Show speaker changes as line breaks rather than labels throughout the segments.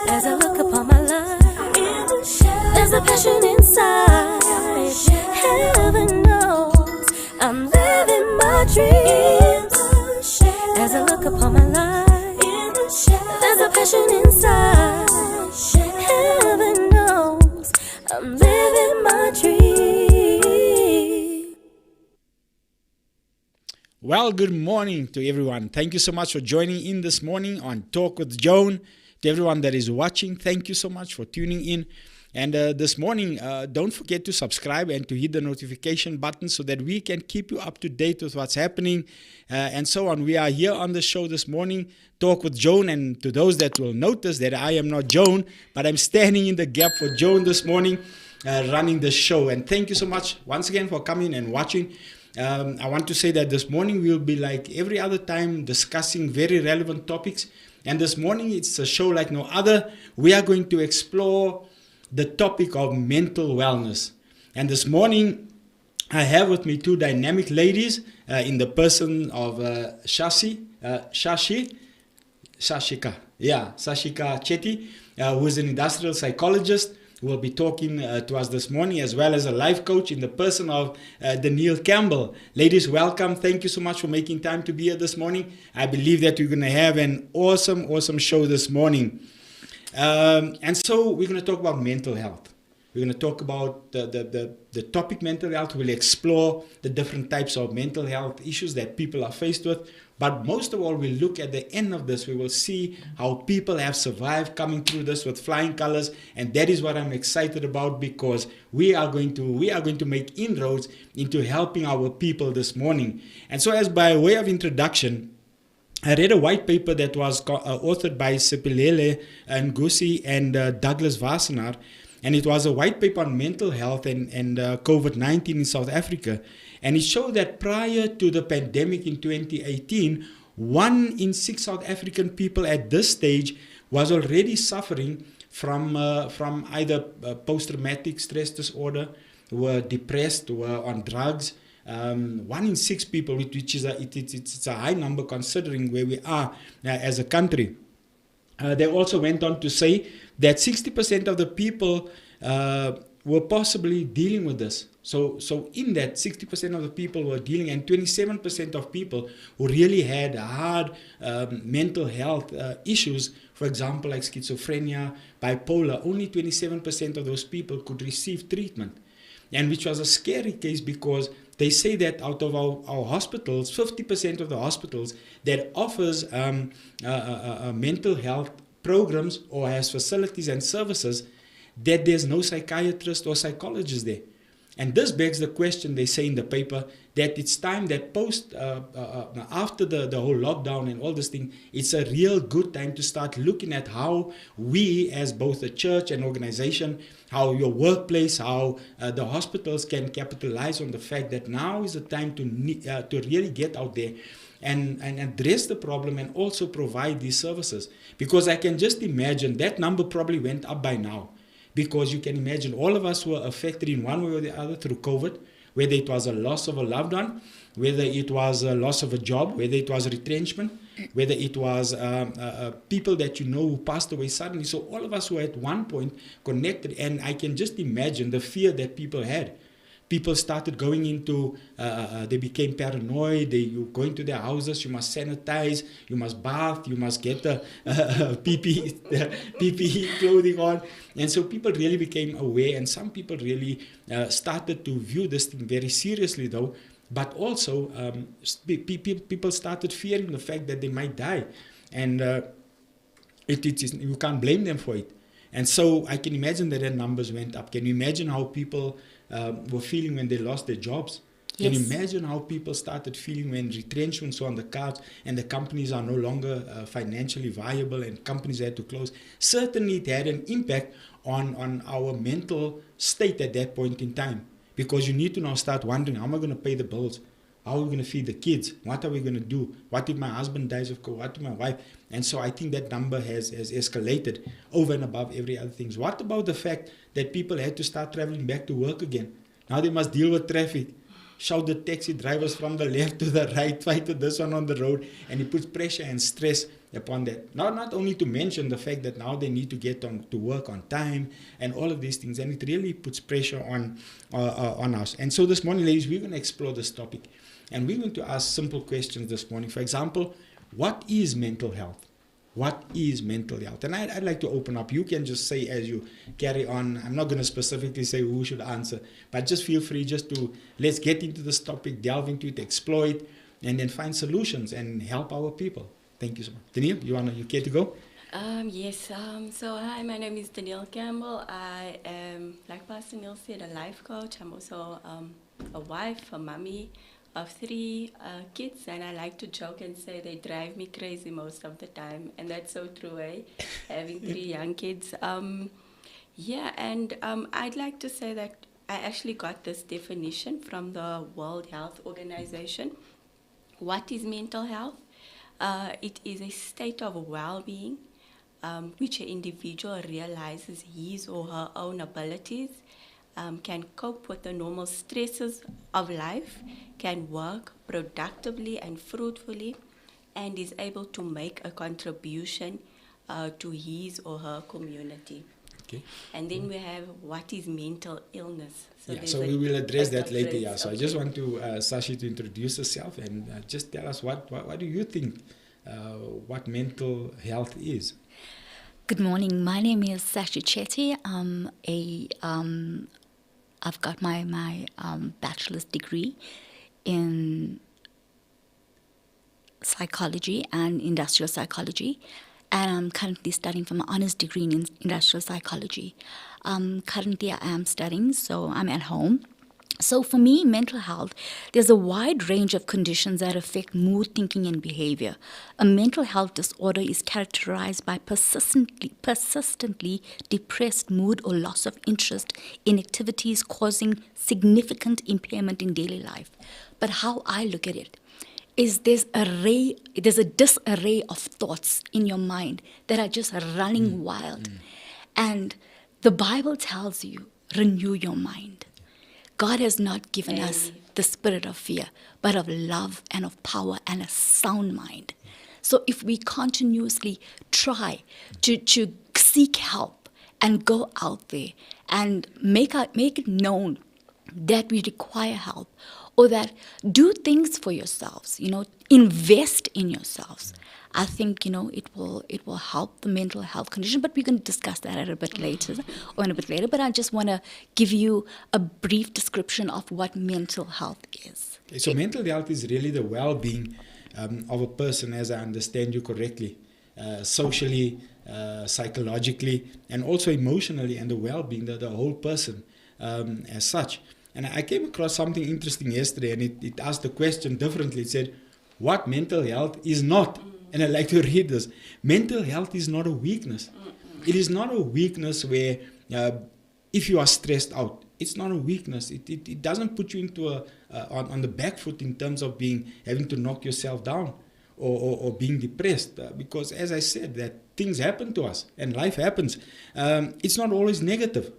As I look upon my life, there's a passion inside. Heaven knows I'm living my dreams. As I look upon my life, there's a passion inside. Heaven knows I'm living my dream.
Well, good morning to everyone. Thank you so much for joining in this morning on Talk with Joan. To everyone that is watching, thank you so much for tuning in. And this morning, don't forget to subscribe and to hit the notification button so that we can keep you up to date with what's happening and so on. We are here on the show this morning, Talk with Joan. And to those that will notice that I am not Joan, but I'm standing in the gap for Joan this morning, running the show. And thank you so much once again for coming and watching. I want to say that this morning we'll be like every other time discussing very relevant topics. And this morning it's a show like no other. We are going to explore the topic of mental wellness. And this morning I have with me two dynamic ladies in the person of Sashi Chetty, who is an industrial psychologist, who will be talking to us this morning, as well as a life coach in the person of Daneill Campbell. Ladies, welcome. Thank you so much for making time to be here this morning. I believe that we're going to have an awesome show this morning. And so we're going to talk about mental health. We're going to talk about the topic mental health. We'll explore the different types of mental health issues that people are faced with. But most of all, we'll look at the end of this. We will see how people have survived coming through this with flying colors. And that is what I'm excited about, because we are going to make inroads into helping our people this morning. And so, as by way of introduction, I read a white paper that was authored by Sipilele Ngusi and Douglas Wassenaar, and it was a white paper on mental health and COVID-19 in South Africa. And it showed that prior to the pandemic in 2018, 1 in 6 South African people at this stage was already suffering from either post-traumatic stress disorder, were depressed, were on drugs. 1 in 6 people, which is it's a high number considering where we are as a country. They also went on to say that 60% of the people were possibly dealing with this. So in that, 60% of the people were dealing, and 27% of people who really had hard mental health issues, for example, like schizophrenia, bipolar, only 27% of those people could receive treatment. And which was a scary case, because they say that out of our hospitals, 50% of the hospitals that offers mental health programs or has facilities and services, that there's no psychiatrist or psychologist there. And this begs the question, they say in the paper, that it's time that after the whole lockdown and all this thing, it's a real good time to start looking at how we, as both a church and organization, how your workplace, how the hospitals can capitalize on the fact that now is the time to really get out there and address the problem and also provide these services. Because I can just imagine that number probably went up by now. Because you can imagine all of us were affected in one way or the other through COVID, whether it was a loss of a loved one, whether it was a loss of a job, whether it was retrenchment, whether it was people that you know who passed away suddenly. So all of us were at one point connected, and I can just imagine the fear that people had. People started going into, they became paranoid. You go into their houses, you must sanitize, you must bath, you must get the PPE clothing on. And so people really became aware, and some people really started to view this thing very seriously though. But also people started fearing the fact that they might die. And you can't blame them for it. And so I can imagine that their numbers went up. Can you imagine how people were feeling when they lost their jobs? Yes. Can you imagine how people started feeling when retrenchments were on the cards and the companies are no longer financially viable and companies had to close? Certainly it had an impact on our mental state at that point in time, because you need to now start wondering, how am I going to pay the bills? How are we going to feed the kids? What are we going to do? What if my husband dies of COVID? What if my wife? And so I think that number has escalated over and above every other thing. What about the fact that people had to start traveling back to work again? Now they must deal with traffic. shout the taxi drivers from the left to the right, fight to this one on the road, and he puts pressure and stress upon that. Not only to mention the fact that now they need to get on to work on time and all of these things, and it really puts pressure on us. And so this morning, ladies, we're going to explore this topic, and we're going to ask simple questions this morning. For example, what is mental health? What is mental health? And I'd like to open up. You can just say as you carry on. I'm not going to specifically say who should answer, but just feel free just to let's get into this topic, delve into it, explore it, and then find solutions and help our people. Thank you so much. Daneill, you care to go?
Yes. So hi, my name is Daneill Campbell. I am, like Pastor Neil said, a life coach. I'm also a wife, a mommy of 3 kids, and I like to joke and say they drive me crazy most of the time, and that's so true, eh? Having 3 young kids. I'd like to say that I actually got this definition from the World Health Organization. What is mental health? It is a state of well-being which an individual realizes his or her own abilities, can cope with the normal stresses of life, can work productively and fruitfully, and is able to make a contribution to his or her community.
Okay.
And then we have what is mental illness.
So we will address that later. Yeah. So I just want to Sashi to introduce herself and just tell us what do you think what mental health is?
Good morning. My name is Sashi Chetty. I've got my bachelor's degree in psychology and industrial psychology, and I'm currently studying for my honors degree in industrial psychology. Currently I am studying, so I'm at home. So for me, mental health, there's a wide range of conditions that affect mood, thinking, and behavior. A mental health disorder is characterized by persistently depressed mood or loss of interest in activities causing significant impairment in daily life. But how I look at it is there's a disarray of thoughts in your mind that are just running wild. And the Bible tells you, renew your mind. God has not given us the spirit of fear, but of love and of power and a sound mind. So if we continuously try to seek help and go out there and make it known that we require help, or that do things for yourselves, invest in yourselves, I think, it will help the mental health condition, but we're going to discuss that a bit later. But I just want to give you a brief description of what mental health is.
Okay, so mental health is really the well-being of a person, as I understand you correctly, socially, psychologically, and also emotionally, and the well-being of the whole person as such. And I came across something interesting yesterday, and it asked the question differently. It said, what mental health is not? And I'd like to read this. Mental health is not a weakness. It is not a weakness where if you are stressed out, it's not a weakness. It doesn't put you into on the back foot in terms of having to knock yourself down or being depressed. Because as I said, that things happen to us and life happens. It's not always negative.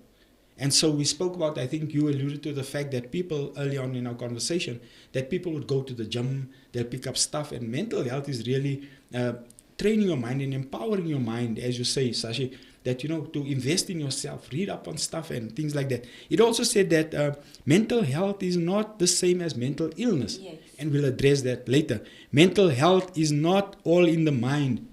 And so we spoke about, I think you alluded to the fact that people early on in our conversation, that people would go to the gym, they'll pick up stuff, and mental health is really training your mind and empowering your mind, as you say, Sashi, that, to invest in yourself, read up on stuff and things like that. It also said that mental health is not the same as mental illness.
Yes.
And we'll address that later. Mental health is not all in the mind.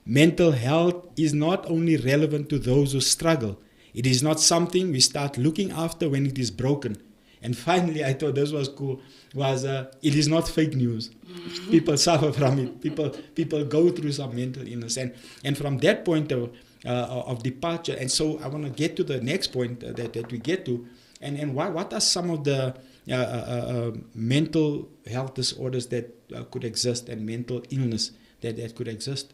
Mental health is not only relevant to those who struggle. It is not something we start looking after when it is broken. And finally, I thought this was cool, it is not fake news. People suffer from it. People go through some mental illness. And from that point of departure, and so I want to get to the next point that we get to, and what are some of the mental health disorders that could exist and mental illness that could exist?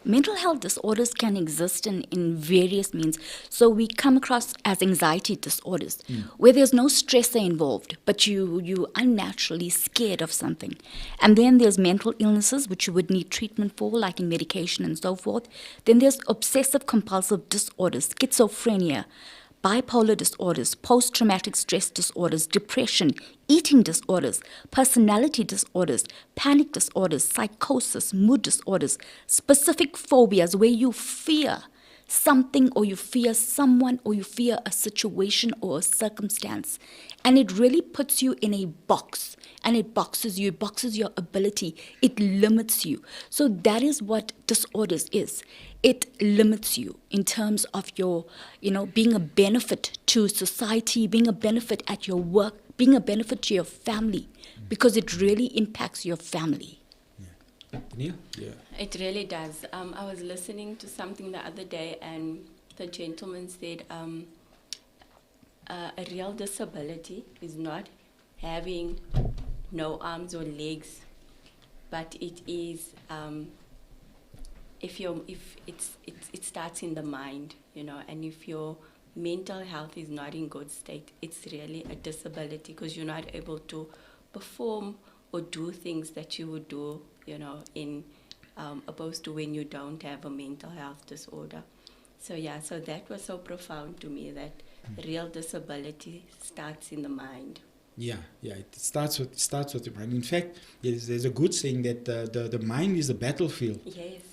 Mental health disorders can exist in various means. So we come across as anxiety disorders, where there's no stressor involved, but you unnaturally scared of something. And then there's mental illnesses, which you would need treatment for, like in medication and so forth. Then there's obsessive compulsive disorders, schizophrenia, bipolar disorders, post-traumatic stress disorders, depression, eating disorders, personality disorders, panic disorders, psychosis, mood disorders, specific phobias where you fear something or you fear someone or you fear a situation or a circumstance. And it really puts you in a box, and it boxes you, it boxes your ability, it limits you. So that is what disorders is. It limits you in terms of your, being a benefit to society, being a benefit at your work, being a benefit to your family, because it really impacts your family.
Daneill? Yeah.
It really does. I was listening to something the other day, and the gentleman said a real disability is not having no arms or legs, but it is it starts in the mind, and if your mental health is not in good state, it's really a disability because you're not able to perform or do things that you would do, in opposed to when you don't have a mental health disorder. So that was so profound to me, that real disability starts in the mind.
Yeah, it starts with the mind. In fact, there's a good saying that the mind is the battlefield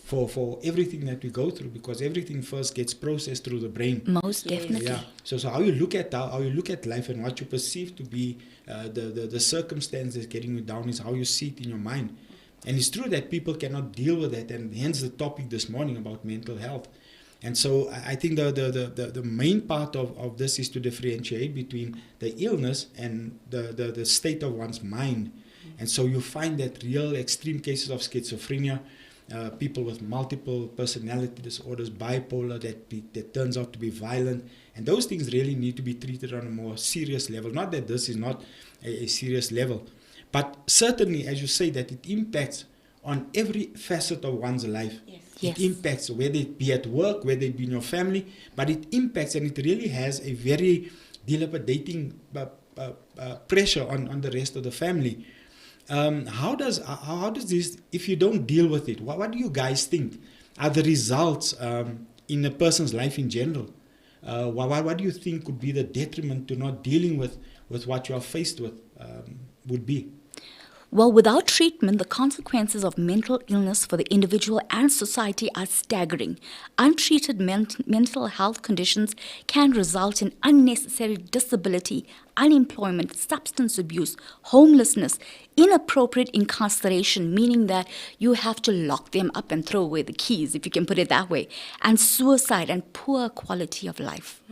for everything that we go through, because everything first gets processed through the brain.
Most definitely.
Yeah. So how you look at life and what you perceive to be the circumstances getting you down is how you see it in your mind. And it's true that people cannot deal with that, and hence the topic this morning about mental health. And so I think the main part of this is to differentiate between the illness and the state of one's mind. And so you find that real extreme cases of schizophrenia, people with multiple personality disorders, bipolar, that turns out to be violent. And those things really need to be treated on a more serious level. Not that this is not a serious level, but certainly, as you say, that it impacts on every facet of one's life.
Yes.
It impacts, whether it be at work, whether it be in your family, but it impacts, and it really has a very dilapidating pressure on the rest of the family. How does this, if you don't deal with it, what do you guys think are the results in a person's life in general? What do you think could be the detriment to not dealing with what you are faced with would be?
Well, without treatment, the consequences of mental illness for the individual and society are staggering. Untreated mental health conditions can result in unnecessary disability, unemployment, substance abuse, homelessness, inappropriate incarceration, meaning that you have to lock them up and throw away the keys, if you can put it that way, and suicide and poor quality of life.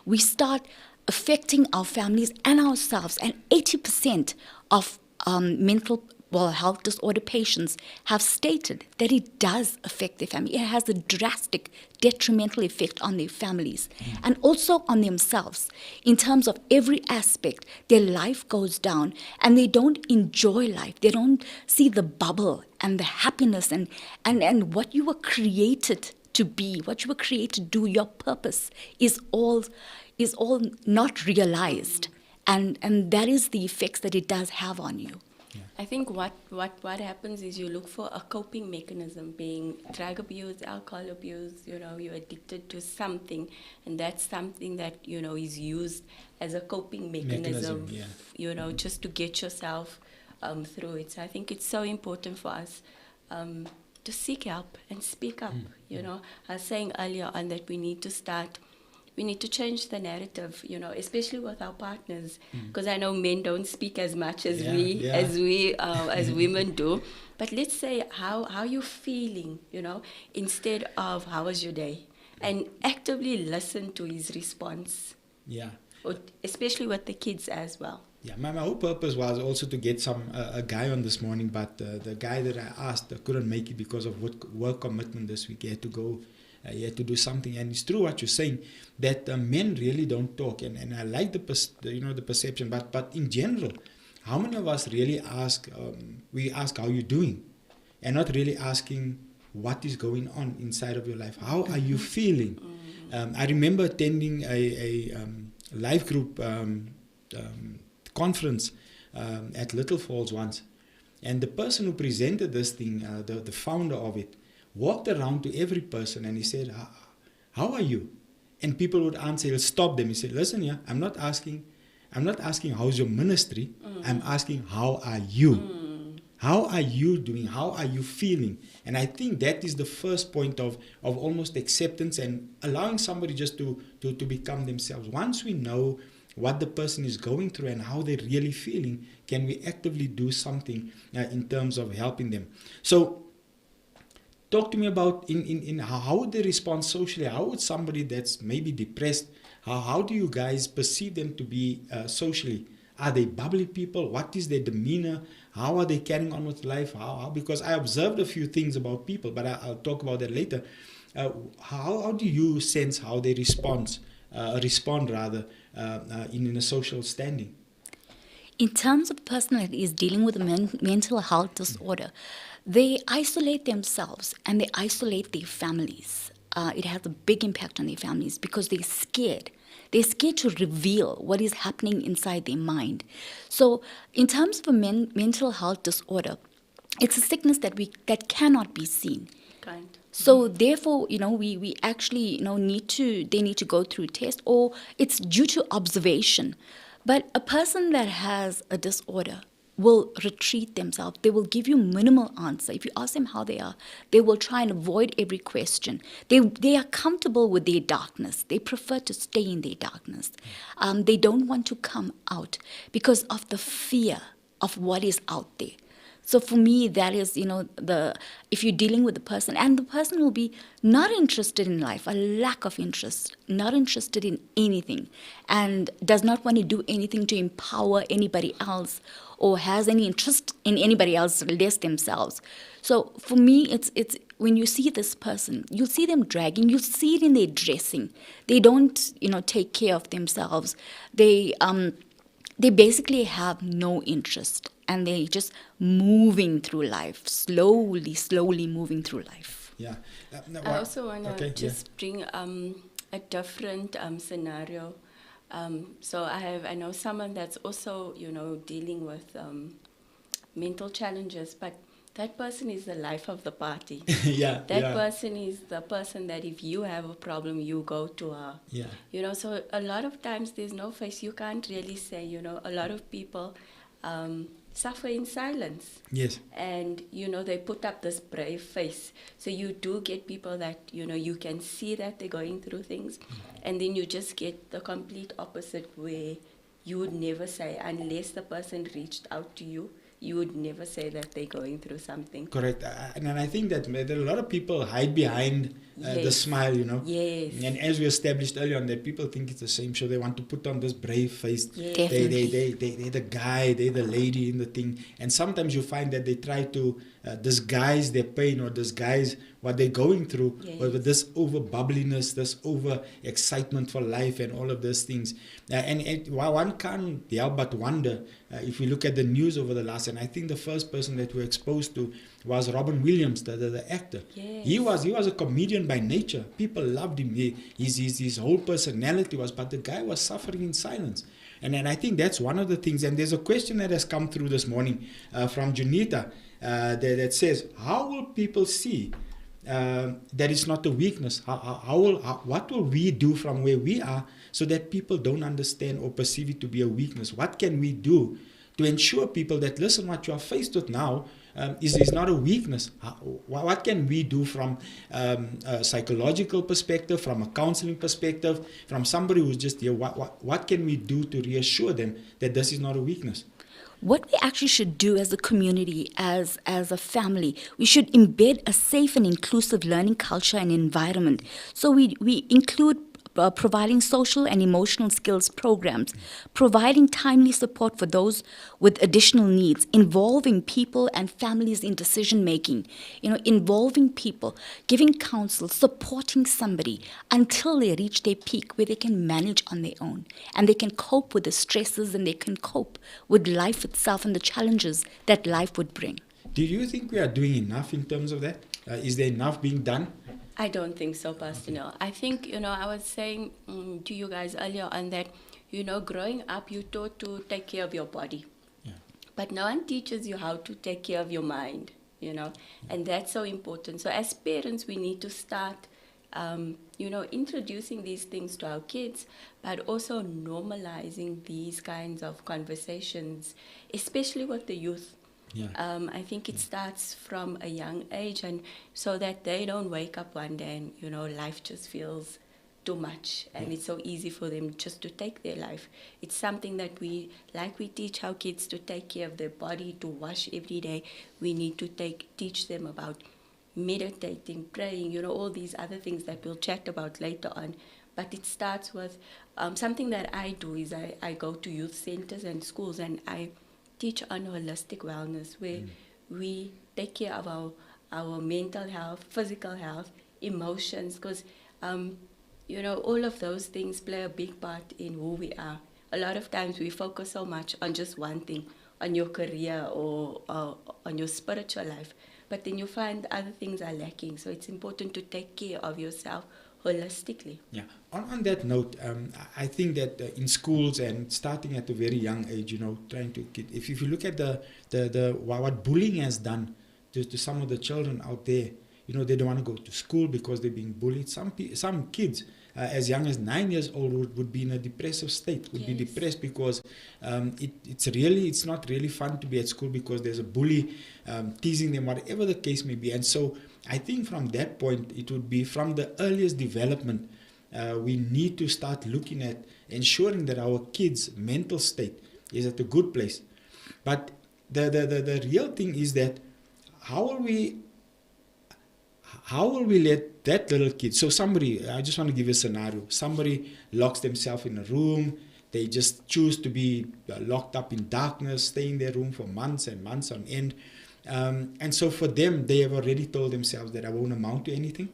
We start affecting our families and ourselves, and 80% of mental health disorder patients have stated that it does affect their family. It has a drastic detrimental effect on their families and also on themselves. In terms of every aspect, their life goes down and they don't enjoy life. They don't see the bubble and the happiness and what you were created to be, what you were created to do, your purpose is all not realized. And that is the effects that it does have on you.
Yeah.
I think what happens is you look for a coping mechanism, being drug abuse, alcohol abuse, you're addicted to something, and that's something that, is used as a coping mechanism, just to get yourself through it. So I think it's so important for us to seek help and speak up. I was saying earlier on that we need to change the narrative, especially with our partners, because I know men don't speak as much as as women do. But let's say how you feeling, instead of how was your day, and actively listen to his response.
Yeah.
Or especially with the kids as well.
Yeah, my whole purpose was also to get a guy on this morning, but the guy that I asked couldn't make it because of work commitment this week. He had to go. He had to do something, and it's true what you're saying, that men really don't talk, and I like the perception, but in general, how many of us really ask? We ask how you're doing, and not really asking what is going on inside of your life. How are you feeling? I remember attending a life group conference at Little Falls once, and the person who presented this thing, the founder of it, walked around to every person and he said, how are you? And people would answer, he'll stop them. He said, listen here, I'm not asking how's your ministry. I'm asking, how are you? How are you doing? How are you feeling? And I think that is the first point of almost acceptance and allowing somebody just to become themselves. Once we know what the person is going through and how they're really feeling, can we actively do something in terms of helping them? So talk to me about in how would they respond socially? How would somebody that's maybe depressed, how do you guys perceive them to be socially? Are they bubbly people? What is their demeanor? How are they carrying on with life? How because I observed a few things about people, but I'll talk about that later. How do you sense how they respond in a social standing?
In terms of a person that is dealing with a mental health disorder, they isolate themselves and they isolate their families. It has a big impact on their families because they're scared. They're scared to reveal what is happening inside their mind. So in terms of a mental health disorder, it's a sickness that cannot be seen.
Kind.
So therefore, we actually, they need to go through tests, or it's due to observation. But a person that has a disorder will retreat themselves. They will give you minimal answer. If you ask them how they are, they will try and avoid every question. They are comfortable with their darkness. They prefer to stay in their darkness. They don't want to come out because of the fear of what is out there. So for me, that is, if you're dealing with the person, and the person will be not interested in life, a lack of interest, not interested in anything, and does not want to do anything to empower anybody else, or has any interest in anybody else less themselves. So for me, it's when you see this person, you'll see them dragging, you'll see it in their dressing. They don't, take care of themselves. They basically have no interest. And they're just moving through life, slowly moving through life.
Yeah.
I also want to bring a different scenario. So I know someone that's also, dealing with mental challenges, but that person is the life of the party. That person is the person that if you have a problem, you go to her.
Yeah.
So a lot of times there's no face. You can't really say, a lot of people suffer in silence.
Yes.
And, they put up this brave face. So you do get people that, you can see that they're going through things. And then you just get the complete opposite where you would never say, unless the person reached out to you, you would never say that they're going through something.
Correct. And I think that there are a lot of people hide behind the smile,
Yes.
And as we established earlier on, that people think it's the same show. They want to put on this brave face.
Yes.
They're the guy, they're the lady in the thing. And sometimes you find that they try to disguise their pain or disguise what they're going through with this over bubbliness, this over excitement for life and all of those things. And one can't help but wonder if we look at the news over the last, and I think the first person that we're exposed to was Robin Williams, the actor.
Yes.
He was a comedian by nature. People loved him. His whole personality was, but the guy was suffering in silence. And I think that's one of the things. And there's a question that has come through this morning from Junita that says, how will people see that it's not a weakness? What will we do from where we are so that people don't understand or perceive it to be a weakness? What can we do to ensure people that, listen, what you are faced with now is not a weakness? What can we do from a psychological perspective, from a counseling perspective, from somebody who's just here? What can we do to reassure them that this is not a weakness?
What we actually should do as a community, as a family, we should embed a safe and inclusive learning culture and environment. So we include providing social and emotional skills programs, providing timely support for those with additional needs, involving people and families in decision making, involving people, giving counsel, supporting somebody until they reach their peak where they can manage on their own and they can cope with the stresses and they can cope with life itself and the challenges that life would bring.
Do you think we are doing enough in terms of that? Is there enough being done?
I don't think so, Pastor Neil. I think, I was saying to you guys earlier on that, growing up, you're taught to take care of your body.
Yeah.
But no one teaches you how to take care of your mind, and that's so important. So as parents, we need to start introducing these things to our kids, but also normalizing these kinds of conversations, especially with the youth.
Yeah.
I think it starts from a young age, and so that they don't wake up one day and, life just feels too much, and it's so easy for them just to take their life. It's something that we teach our kids to take care of their body, to wash every day. We need to teach them about meditating, praying, all these other things that we'll chat about later on. But it starts with something that I do is I go to youth centers and schools, and I teach on holistic wellness, where we take care of our mental health, physical health, emotions, because all of those things play a big part in who we are. A lot of times we focus so much on just one thing, on your career or on your spiritual life, but then you find other things are lacking. So it's important to take care of yourself holistically.
Yeah. On that note, I think that in schools and starting at a very young age, trying to get, if you look at the what bullying has done to some of the children out there, they don't want to go to school because they're being bullied. Some kids as young as 9 years old would be in a depressive state, would be depressed because it's not really fun to be at school because there's a bully teasing them, whatever the case may be. And so I think from that point, it would be from the earliest development, we need to start looking at ensuring that our kids' mental state is at a good place. But the real thing is that how will we let that little kid, so somebody, I just want to give you a scenario, somebody locks themselves in a room, they just choose to be locked up in darkness, stay in their room for months and months on end. And so for them, they have already told themselves that I won't amount to anything.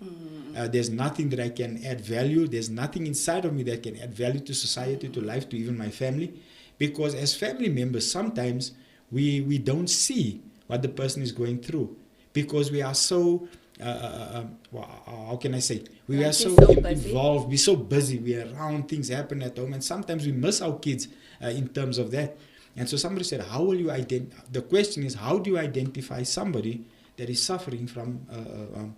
There's nothing that I can add value. There's nothing inside of me that can add value to society, to life, to even my family. Because as family members, sometimes we don't see what the person is going through because we are so, how can I say? We are so involved. We're so busy. We're around, things happen at home. And sometimes we miss our kids in terms of that. And so somebody said, how will you the question is, how do you identify somebody that is suffering from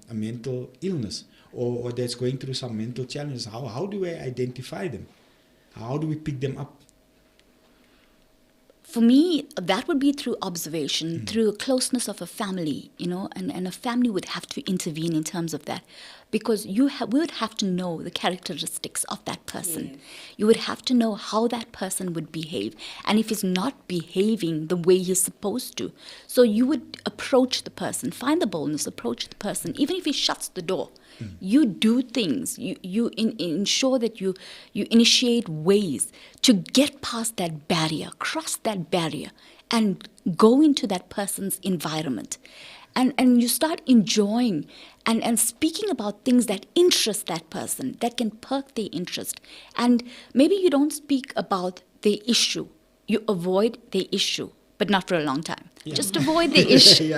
a mental illness or that's going through some mental challenges? How do I identify them? How do we pick them up?
For me, that would be through observation, through closeness of a family, and a family would have to intervene in terms of that, because we would have to know the characteristics of that person. Yes. You would have to know how that person would behave, and if he's not behaving the way he's supposed to. So you would approach the person, find the boldness, approach the person, even if he shuts the door. You do things, you ensure that you initiate ways to get past that barrier, cross that barrier, and go into that person's environment. And you start enjoying and speaking about things that interest that person, that can perk their interest. And maybe you don't speak about the issue, you avoid the issue, but not for a long time. Yeah. Just avoid the issue.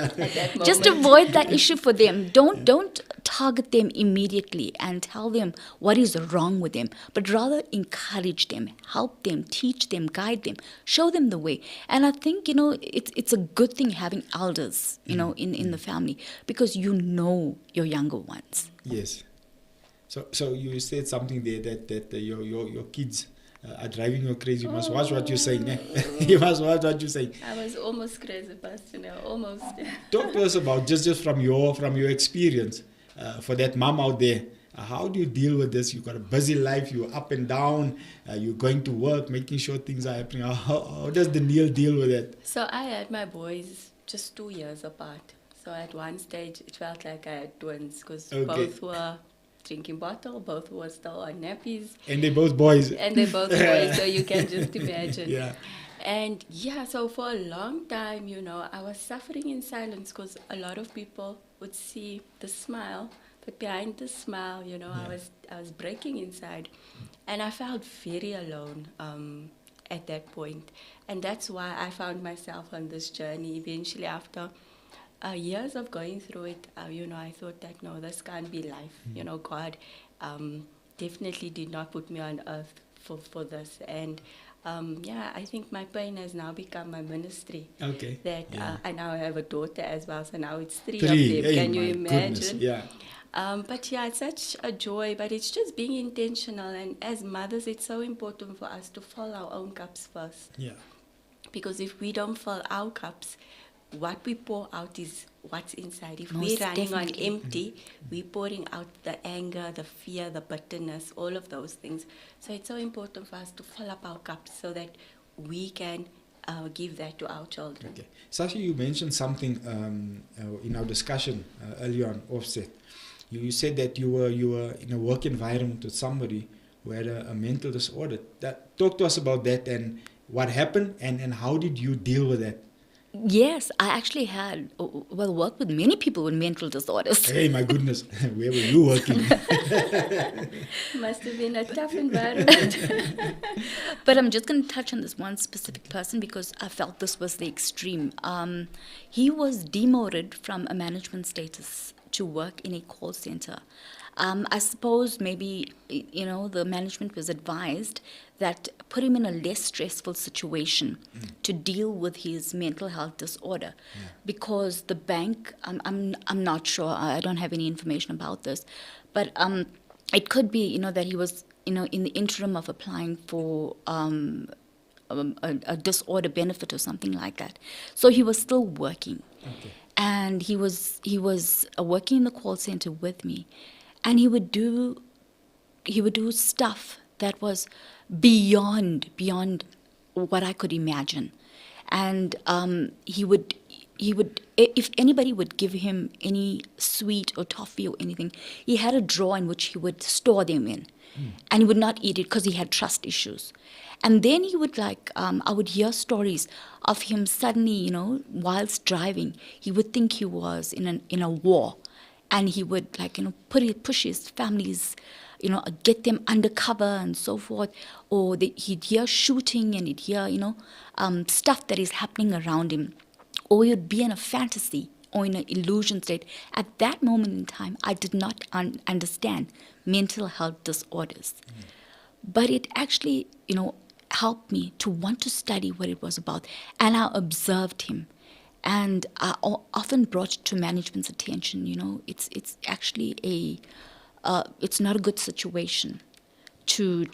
Just avoid that issue for them. Don't target them immediately and tell them what is wrong with them, but rather encourage them, help them, teach them, guide them, show them the way. And I think, it's a good thing having elders, in the family, because you know your younger ones.
Yes. So you said something there that your kids are driving you crazy. You must watch what you're saying. You must watch what you're saying.
I was almost crazy, Pastor. Almost.
Talk to us about just from your experience for that mom out there. How do you deal with this? You've got a busy life. You're up and down. You're going to work, making sure things are happening. How does Daneill deal with it?
So I had my boys just 2 years apart. So at one stage, it felt like I had twins because both were drinking bottle, both were still on nappies.
And they're both boys.
So you can just imagine.
Yeah.
And so for a long time, I was suffering in silence because a lot of people would see the smile, but behind the smile, I was breaking inside. And I felt very alone at that point. And that's why I found myself on this journey. Eventually, after years of going through it, I thought that, no, this can't be life. God definitely did not put me on earth for this. And I think my pain has now become my ministry.
Okay.
That I now have a daughter as well, so now it's three
Three.
of them.
Hey,
Can you
my
imagine?
goodness. Yeah.
But yeah, it's such a joy, but it's just being intentional. And as mothers, it's so important for us to fill our own cups first.
Yeah.
Because if we don't fill our cups, what we pour out is what's inside. If
Most
we're running
definitely.
on empty, we're pouring out the anger, the fear, the bitterness, all of those things. So it's so important for us to fill up our cups so that we can give that to our children.
Okay. Sashi, you mentioned something in our discussion earlier on offset. You said that you were in a work environment with somebody who had a mental disorder. Talk to us about that and what happened and how did you deal with that?
Yes, I actually had, worked with many people with mental disorders.
Hey, my goodness, where were you working?
Must have been a tough environment.
But I'm just going to touch on this one specific person because I felt this was the extreme. He was demoted from a management status to work in a call center. I suppose maybe, the management was advised that put him in a less stressful situation to deal with his mental health disorder. Because the bank, I'm not sure, I don't have any information about this, but it could be, that he was, in the interim of applying for a disorder benefit or something like that. So he was still working.
Okay.
And he was working in the call center with me. And he would do stuff that was beyond what I could imagine. And he would, if anybody would give him any sweet or toffee or anything, he had a drawer in which he would store them in. And he would not eat it because he had trust issues. And then he would I would hear stories of him suddenly, whilst driving, he would think he was in a war. And he would push his families, get them undercover and so forth. Or he'd hear shooting and he'd hear, stuff that is happening around him. Or he'd be in a fantasy or in an illusion state. At that moment in time, I did not understand mental health disorders. But it actually, helped me to want to study what it was about. And I observed him. And I often brought to management's attention, it's actually it's not a good situation to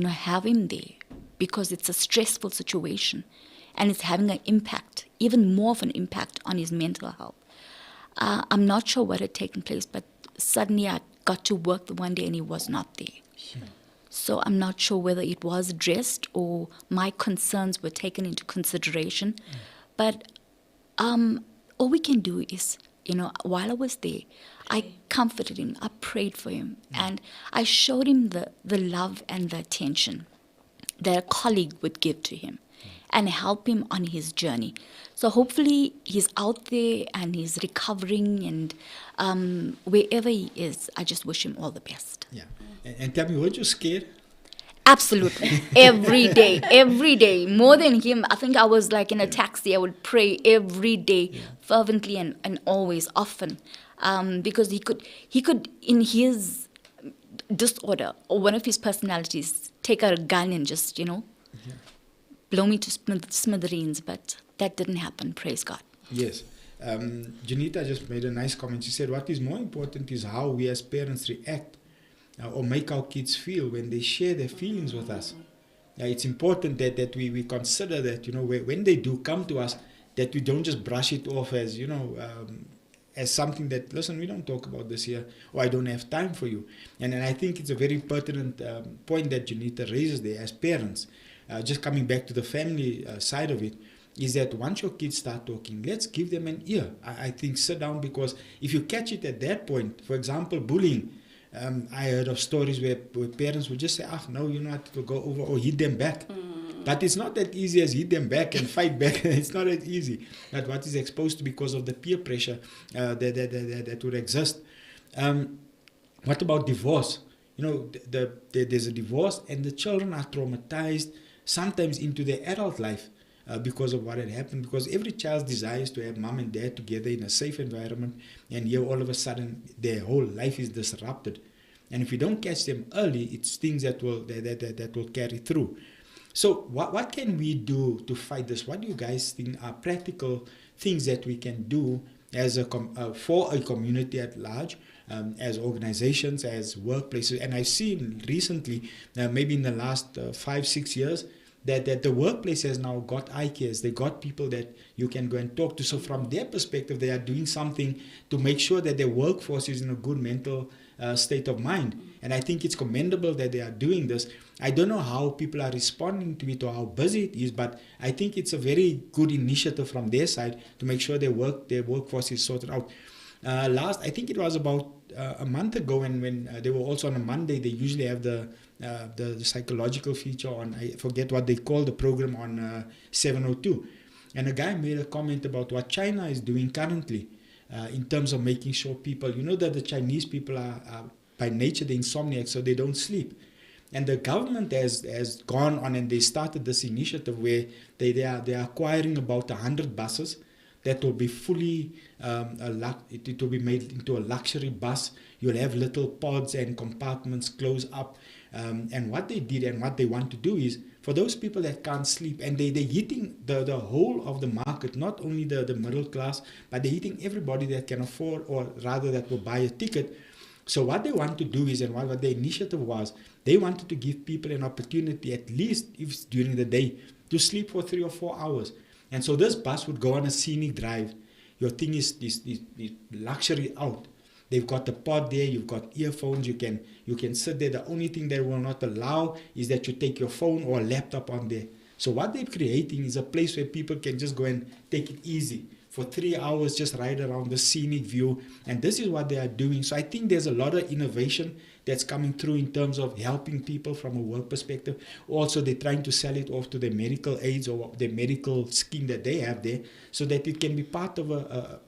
have him there because it's a stressful situation and it's having an impact, even more of an impact on his mental health. I'm not sure what had taken place, but suddenly I got to work the one day and he was not there. So I'm not sure whether it was addressed or my concerns were taken into consideration. But all we can do is, while I was there, I comforted him, I prayed for him, and I showed him the love and the attention that a colleague would give to him and help him on his journey. So hopefully he's out there and he's recovering, and wherever he is, I just wish him all the best.
Yeah. And tell me, weren't you scared?
Absolutely. Every day. More than him, I think I was like in a taxi. I would pray every day, fervently and always, often. Because he could, in his disorder, or one of his personalities, take out a gun and just, blow me to smithereens. But that didn't happen, praise God.
Yes. Janita just made a nice comment. She said, what is more important is how we as parents react or make our kids feel when they share their feelings with us. It's important that we consider that, when they do come to us, that we don't just brush it off as, as something that, listen, we don't talk about this here, or I don't have time for you. And I think it's a very pertinent point that Janita raises there as parents. Just coming back to the family side of it, is that once your kids start talking, let's give them an ear. I think sit down, because if you catch it at that point, for example, bullying, I heard of stories where parents would just say, no, it will go over, or hit them back. But it's not that easy as hit them back and fight back. It's not that easy. But what is exposed to because of the peer pressure that would exist. What about divorce? There's a divorce and the children are traumatized sometimes into their adult life because of what had happened. Because every child desires to have mom and dad together in a safe environment, and here all of a sudden their whole life is disrupted. And if you don't catch them early, it's things that will carry through. So what can we do to fight this? What do you guys think are practical things that we can do as for a community at large, as organizations, as workplaces? And I've seen recently, maybe in the last 5-6 years, that the workplace has now got eye cares. They got people that you can go and talk to. So from their perspective, they are doing something to make sure that their workforce is in a good mental state of mind. And I think it's commendable that they are doing this. I don't know how people are responding to it or how busy it is, but I think it's a very good initiative from their side to make sure their workforce is sorted out. I think it was about a month ago, when they were also on a Monday, they usually have the psychological feature on, I forget what they call the program, on 702. And a guy made a comment about what China is doing currently in terms of making sure people, that the Chinese people are by nature the insomniacs, so they don't sleep. And the government has gone on and they started this initiative where they are acquiring about 100 buses that will be fully, it will be made into a luxury bus. You'll have little pods and compartments close up. And what they did and what they want to do is, for those people that can't sleep, and they're hitting the whole of the market, not only the middle class, but they're hitting everybody that can afford, or rather that will buy a ticket. So what they want to do is, and what the initiative was, they wanted to give people an opportunity, at least if during the day, to sleep for 3 or 4 hours. And so this bus would go on a scenic drive. Your thing is this luxury out. They've got the pod there, you've got earphones, you can sit there. The only thing they will not allow is that you take your phone or laptop on there. So what they're creating is a place where people can just go and take it easy. For 3 hours, just ride around the scenic view. And this is what they are doing. So I think there's a lot of innovation that's coming through in terms of helping people from a work perspective. Also, they're trying to sell it off to their medical aids or their medical scheme that they have there, so that it can be part of a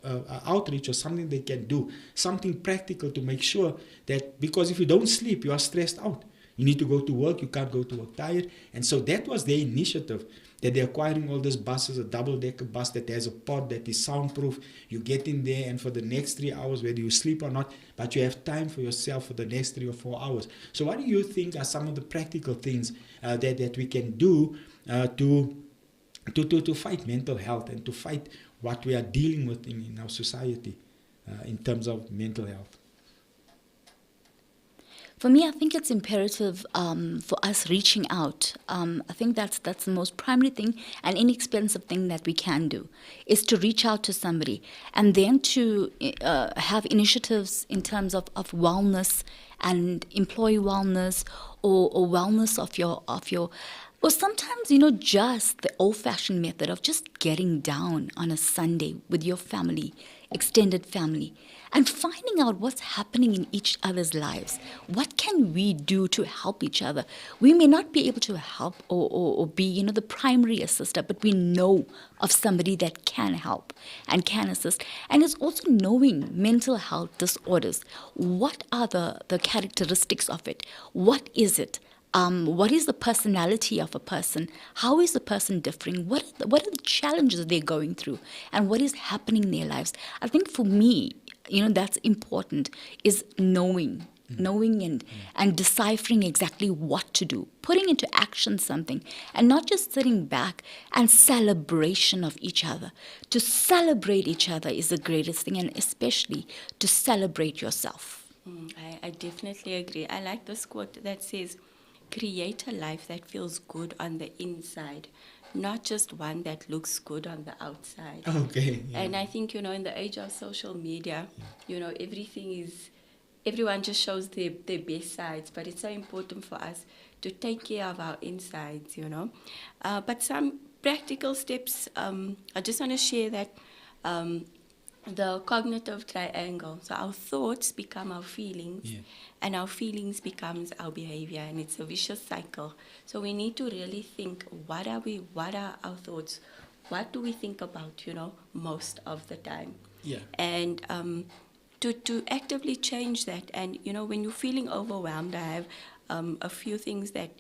outreach or something they can do, something practical to make sure that, because if you don't sleep, you are stressed out. You need to go to work, you can't go to work tired. And so that was their initiative, that they're acquiring all these buses, a double-decker bus that has a pod that is soundproof. You get in there, and for the next 3 hours, whether you sleep or not, but you have time for yourself for the next 3 or 4 hours. So what do you think are some of the practical things that we can do to fight mental health and to fight what we are dealing with in our society in terms of mental health?
For me, I think it's imperative for us reaching out. I think that's the most primary thing, an inexpensive thing that we can do, is to reach out to somebody, and then to have initiatives in terms of wellness and employee wellness, or wellness of your. Or sometimes, just the old-fashioned method of just getting down on a Sunday with your family, extended family, and finding out what's happening in each other's lives. What can we do to help each other? We may not be able to help or be, the primary assister, but we know of somebody that can help and can assist. And it's also knowing mental health disorders. What are the characteristics of it? What is it? What is the personality of a person? How is the person differing? What are the challenges they're going through? And what is happening in their lives? I think for me, that's important, is knowing and deciphering exactly what to do, putting into action something, and not just sitting back, and celebration of each other. To celebrate each other is the greatest thing, and especially to celebrate yourself.
I definitely agree. I like this quote that says, create a life that feels good on the inside, not just one that looks good on the outside.
Okay. Yeah.
And I think, in the age of social media, everyone just shows their best sides, but it's so important for us to take care of our insides, But some practical steps, I just want to share that the cognitive triangle. So our thoughts become our feelings, and our feelings becomes our behavior, and it's a vicious cycle. So we need to really think, what are our thoughts? What do we think about, most of the time?
Yeah.
And to actively change that. And, when you're feeling overwhelmed, I have a few things that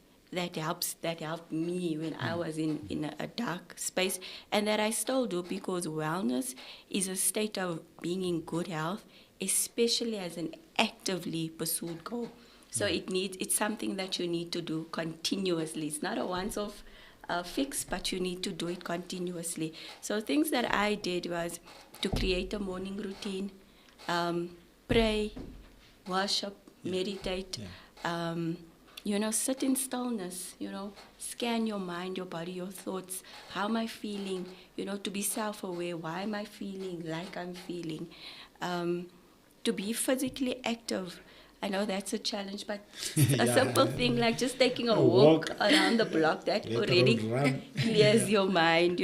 helped me when I was in a dark space, and that I still do, because wellness is a state of being in good health, especially as an actively pursued goal. So it's something that you need to do continuously. It's not a once-off fix, but you need to do it continuously. So things that I did was to create a morning routine, pray, worship, meditate, sit in stillness, scan your mind, your body, your thoughts. How am I feeling? To be self-aware. Why am I feeling like I'm feeling? To be physically active. I know that's a challenge, but a simple thing like just taking a walk around the block, that already clears your mind,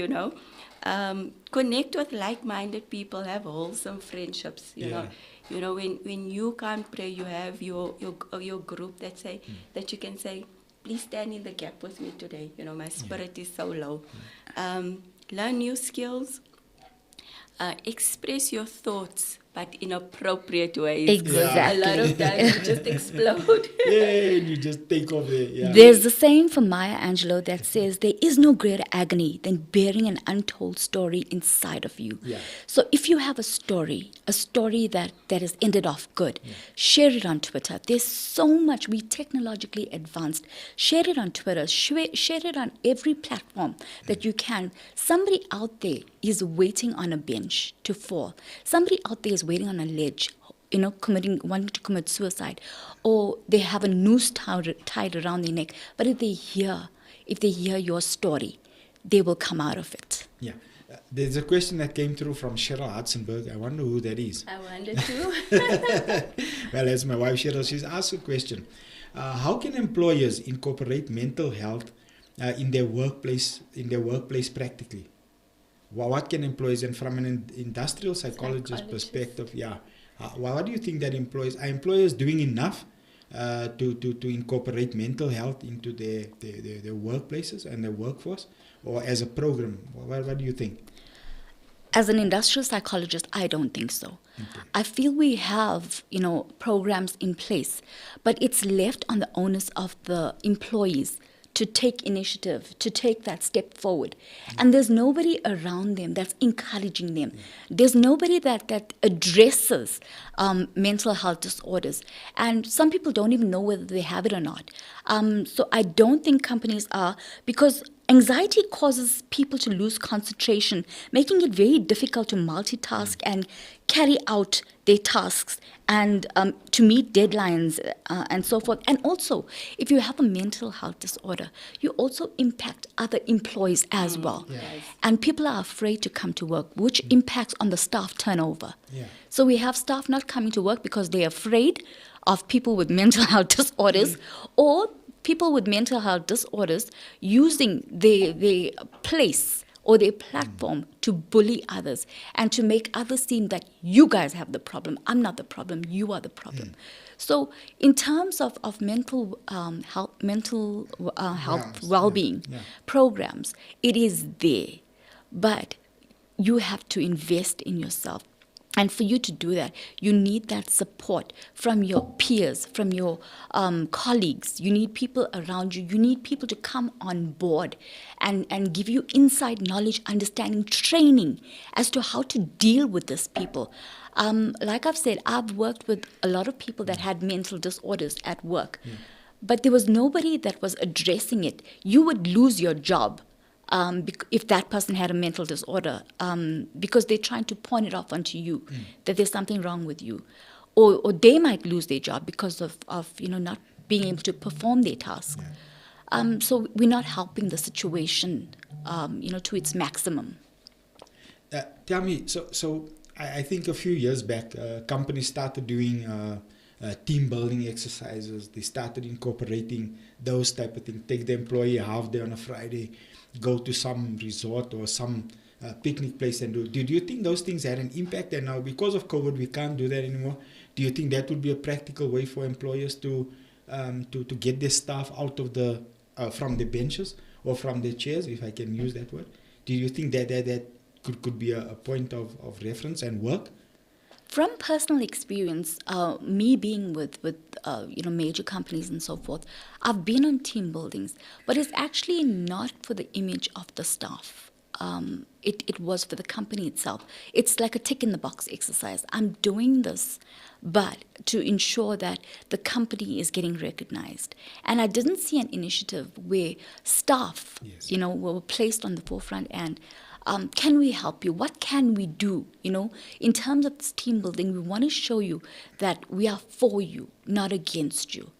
Connect with like-minded people, have wholesome friendships, you know. When you can't pray, you have your group that you can say, please stand in the gap with me today. My spirit is so low. Learn new skills. Express your thoughts, but in appropriate ways.
Exactly.
A lot of times you just explode.
You just take off there. Yeah.
There's a saying from Maya Angelou that says there is no greater agony than bearing an untold story inside of you.
Yeah.
So if you have a story that has ended off good, share it on Twitter. There's so much. We're technologically advanced. Share it on Twitter. Share it on every platform that you can. Somebody out there is waiting on a bench to fall. Somebody out there is waiting on a ledge, wanting to commit suicide, or they have a noose tied around their neck. But if they hear your story, they will come out of it.
Yeah. There's a question that came through from Cheryl Hartzenberg. I wonder who that is.
I wonder too.
Well, as my wife Cheryl, she's asked a question. How can employers incorporate mental health in their workplace practically? What can employers, and from an industrial psychologist perspective, what do you think that are employers doing enough to incorporate mental health into their workplaces and their workforce, or as a program? What do you think?
As an industrial psychologist, I don't think so. Okay. I feel we have, programs in place, but it's left on the onus of the employees to take initiative, to take that step forward. And there's nobody around them that's encouraging them. There's nobody that addresses mental health disorders. And some people don't even know whether they have it or not. So I don't think companies are, because anxiety causes people to lose concentration, making it very difficult to multitask and carry out their tasks and to meet deadlines and so forth. And also, if you have a mental health disorder, you also impact other employees as well.
Yes.
And people are afraid to come to work, which impacts on the staff turnover.
Yeah.
So we have staff not coming to work because they're afraid of people with mental health disorders, or people with mental health disorders using their place or their platform to bully others and to make others seem that you guys have the problem. I'm not the problem. You are the problem. So in terms of mental health well-being programs, it is there. But you have to invest in yourself. And for you to do that, you need that support from your peers, from your colleagues. You need people around you. You need people to come on board and give you inside knowledge, understanding, training as to how to deal with these people. Like I've said, I've worked with a lot of people that had mental disorders at work. But there was nobody that was addressing it. You would lose your job if that person had a mental disorder, because they're trying to point it off onto you, that there's something wrong with you. Or they might lose their job because of not being able to perform their tasks. So we're not helping the situation, to its maximum.
Tell me, so I think a few years back, companies started doing team building exercises. They started incorporating those type of things. Take the employee a half day on a Friday, go to some resort or some picnic place and do you think those things had an impact? And now because of COVID we can't do that anymore. Do you think that would be a practical way for employers to get their staff out of the from the benches or from the chairs, if I can use that word? Do you think that could be a point of reference and work?
From personal experience, me being with major companies and so forth, I've been on team buildings, but it's actually not for the image of the staff. it was for the company itself. It's like a tick in the box exercise. I'm doing this, but to ensure that the company is getting recognized. And I didn't see an initiative where staff,
Yes.
were placed on the forefront and can we help you? What can we do? In terms of this team building, we want to show you that we are for you, not against you.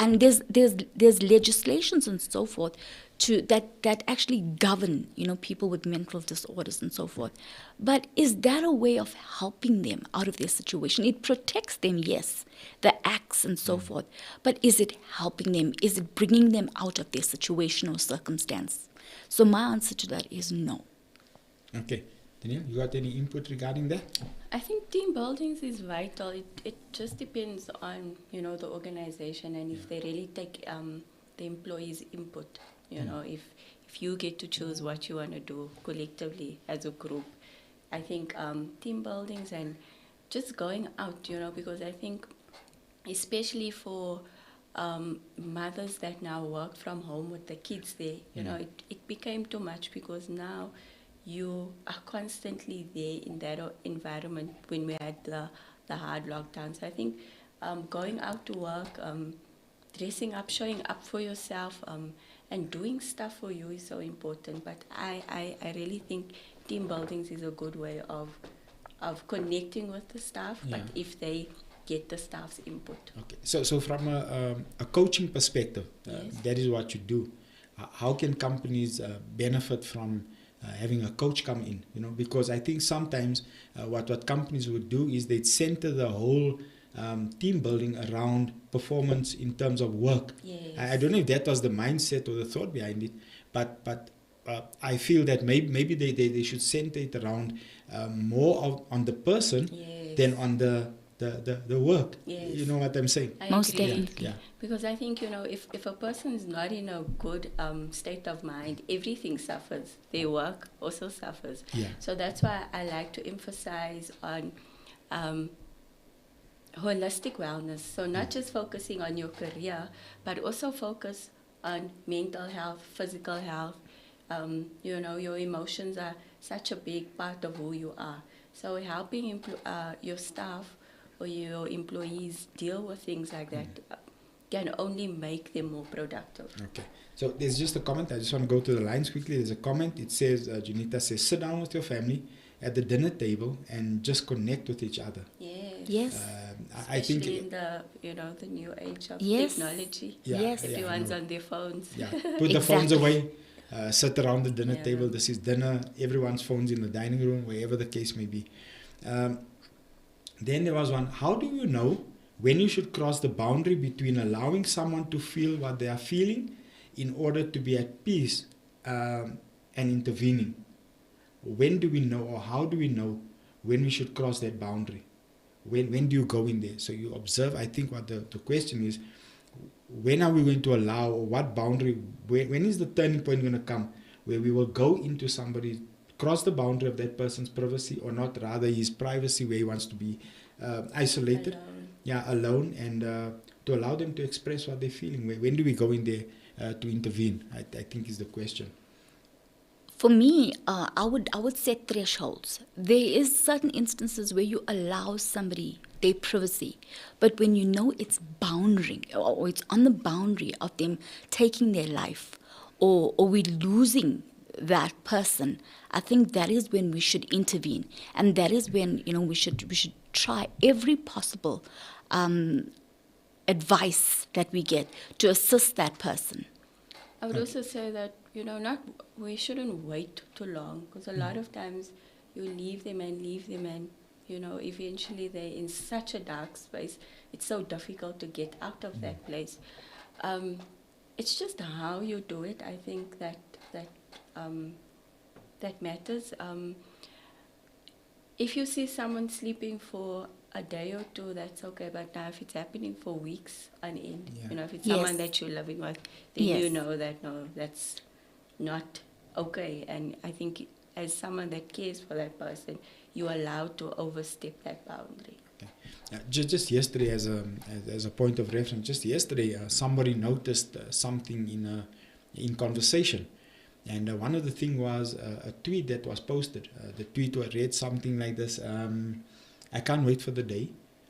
And there's legislations and so forth that actually govern, people with mental disorders and so forth. But is that a way of helping them out of their situation? It protects them, yes, the acts and so forth. But is it helping them? Is it bringing them out of their situation or circumstance? So my answer to that is no.
Okay. Daneill, you got any input regarding that?
I think team buildings is vital. It just depends on, the organization and if they really take the employees' input. If you get to choose what you want to do collectively as a group, I think team buildings and just going out, because I think especially for mothers that now work from home with the kids there, it became too much because now you are constantly there in that environment when we had the hard lockdown. So I think going out to work, dressing up, showing up for yourself, and doing stuff for you is so important. But I really think team buildings is a good way of connecting with the staff, but if they get the staff's input.
Okay. So from a coaching perspective,
Yes.
that is what you do. How can companies benefit from having a coach come in? Because I think sometimes what companies would do is they'd center the whole team building around performance in terms of work.
Yes.
I don't know if that was the mindset or the thought behind it, but I feel that maybe they should center it around more on the person
Yes.
than on the work.
Yes.
You know what I'm saying?
I
Most
agree.
definitely.
Yeah.
Because I think, if a person is not in a good state of mind, everything suffers. Their work also suffers.
Yeah.
So that's why I like to emphasize on holistic wellness. So not just focusing on your career, but also focus on mental health, physical health. Your emotions are such a big part of who you are. So helping your staff or your employees deal with things like that can only make them more productive.
Okay. So there's just a comment. I just want to go to the lines quickly. There's a comment. It says, Junita says, sit down with your family at the dinner table and just connect with each other.
Yes.
I think
Especially in the new age of
Yes.
technology.
Yeah,
Yes.
yeah,
Everyone's
no.
on their phones.
Yeah, put the phones
Exactly.
away, sit around the dinner
Yeah.
table. This is dinner. Everyone's phones in the dining room, wherever the case may be. Then there was one. How do you know when you should cross the boundary between allowing someone to feel what they are feeling in order to be at peace and intervening? When do we know, or how do we know when we should cross that boundary? When do you go in there? So you observe. I think what the question is, when are we going to allow, or what boundary, when is the turning point going to come where we will go into somebody, cross the boundary of that person's privacy, or not, rather his privacy where he wants to be isolated, alone, and to allow them to express what they're feeling. When do we go in there to intervene? I think is the question.
For me, I would set thresholds. There is certain instances where you allow somebody their privacy, but when you know it's boundary, or it's on the boundary of them taking their life, or we losing that person, I think that is when we should intervene, and that is when we should try every possible advice that we get to assist that person.
I would also say that, we shouldn't wait too long, because a lot of times you leave them and eventually they're in such a dark space. It's so difficult to get out of that place. It's just how you do it. I think that matters. If you see someone sleeping for a day or two, that's okay. But now if it's happening for weeks on end, if it's someone
Yes.
that you're living with, then
Yes.
you know that, no, that's not okay. And I think as someone that cares for that person, you're allowed to overstep that boundary.
Just yesterday, as a point of reference, somebody noticed something in conversation, And one of the things was a tweet that was posted. The tweet read something like this: "I can't wait for the day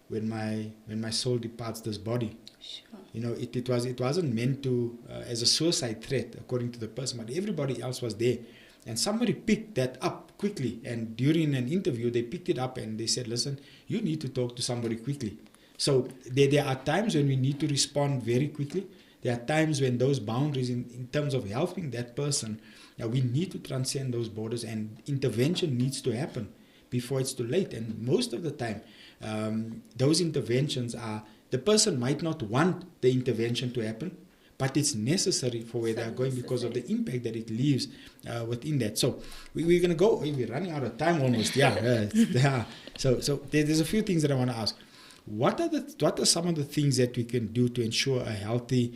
when my soul departs this body."
Sure.
You know, it wasn't meant to as a suicide threat, according to the person, but everybody else was there. And somebody picked that up quickly, and during an interview, they picked it up and they said, "Listen, you need to talk to somebody quickly." So there are times when we need to respond very quickly. There are times when those boundaries, in terms of helping that person, we need to transcend those borders, and intervention needs to happen before it's too late. And most of the time, those interventions are, the person might not want the intervention to happen, but it's necessary for where they're going because of the impact that it leaves within that. So we're going to go, we're running out of time almost. Yeah. So there's a few things that I want to ask. What are some of the things that we can do to ensure a healthy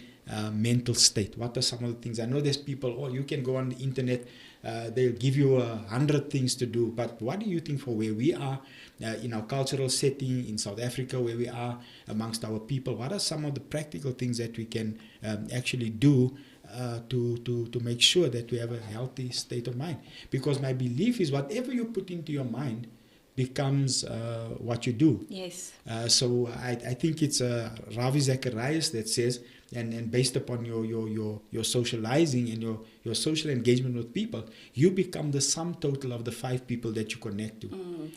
mental state? What are some of the things? I know there's people, you can go on the internet, they'll give you 100 things to do. But what do you think for where we are in our cultural setting in South Africa, where we are amongst our people? What are some of the practical things that we can actually do to make sure that we have a healthy state of mind? Because my belief is whatever you put into your mind becomes what you do.
Yes.
So I think it's Ravi Zacharias that says, and based upon your socializing and your social engagement with people, you become the sum total of the 5 people that you connect to.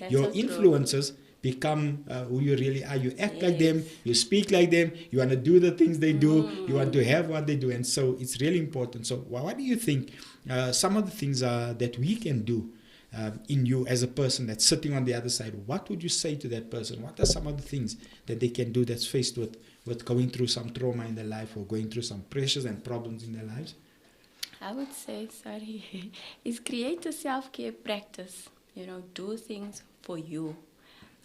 Your influences become who you really are. You act like them, you speak like them, you want to do the things they do, you want to have what they do. And so it's really important. So what do you think some of the things are that we can do in you as a person that's sitting on the other side? What would you say to that person? What are some of the things that they can do that's faced with going through some trauma in their life or going through some pressures and problems in their lives?
I would say, is create a self-care practice. You know, do things for you.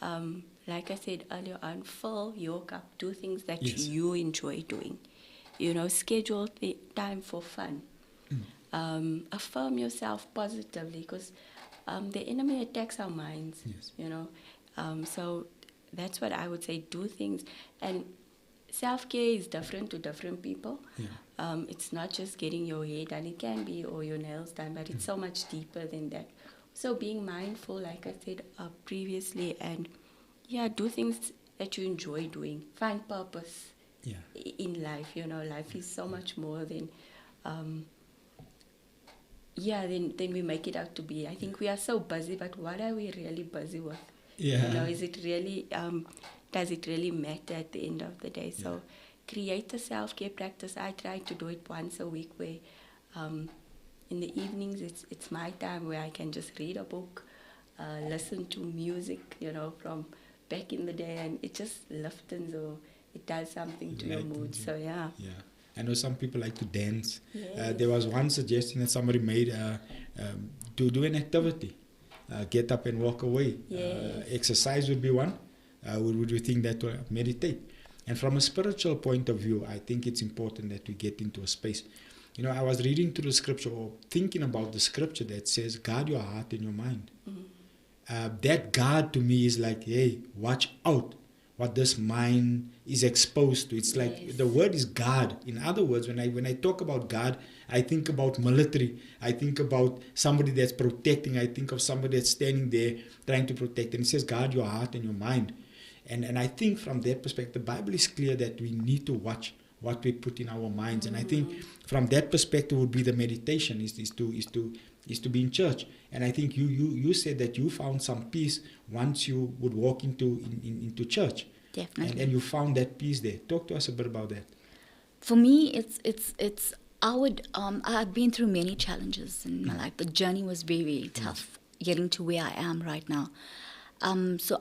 Like I said earlier on, fill your cup. Do things that you enjoy doing. You know, schedule the time for fun. Affirm yourself positively, because the enemy attacks our minds. You know, so that's what I would say. Do things, and self-care is different to different people. It's not just getting your hair done. It can be, or your nails done, but it's so much deeper than that. So being mindful, like I said previously, and do things that you enjoy doing. Find purpose in life. You know, life is so much more than then we make it out to be. I think we are so busy, but what are we really busy with? You know, is it really, does it really matter at the end of the day? So create a self-care practice. I try to do it once a week, where in the evenings it's my time where I can just read a book, listen to music, you know, from back in the day, and it just liftens, or it does something to your mood. So
I know some people like to dance. There was one suggestion that somebody made to do an activity. Get up and walk away. Exercise would be one. Would you think that meditate? And from a spiritual point of view, I think it's important that we get into a space. You know, I was reading through the scripture, or thinking about the scripture that says, guard your heart and your mind. That guard to me is like, hey, watch out what this mind is exposed to. It's like the word is guard. In other words, when I talk about guard, I think about military. I think about somebody that's protecting. I think of somebody that's standing there trying to protect. And it says guard your heart and your mind. And I think from that perspective, the Bible is clear that we need to watch what we put in our minds. And I think from that perspective would be the meditation is to be in church. And I think you said that you found some peace once you would walk into church.
Definitely.
And you found that peace there. Talk to us a bit about that.
For me, I've been through many challenges in my life. The journey was very, very tough getting to where I am right now. So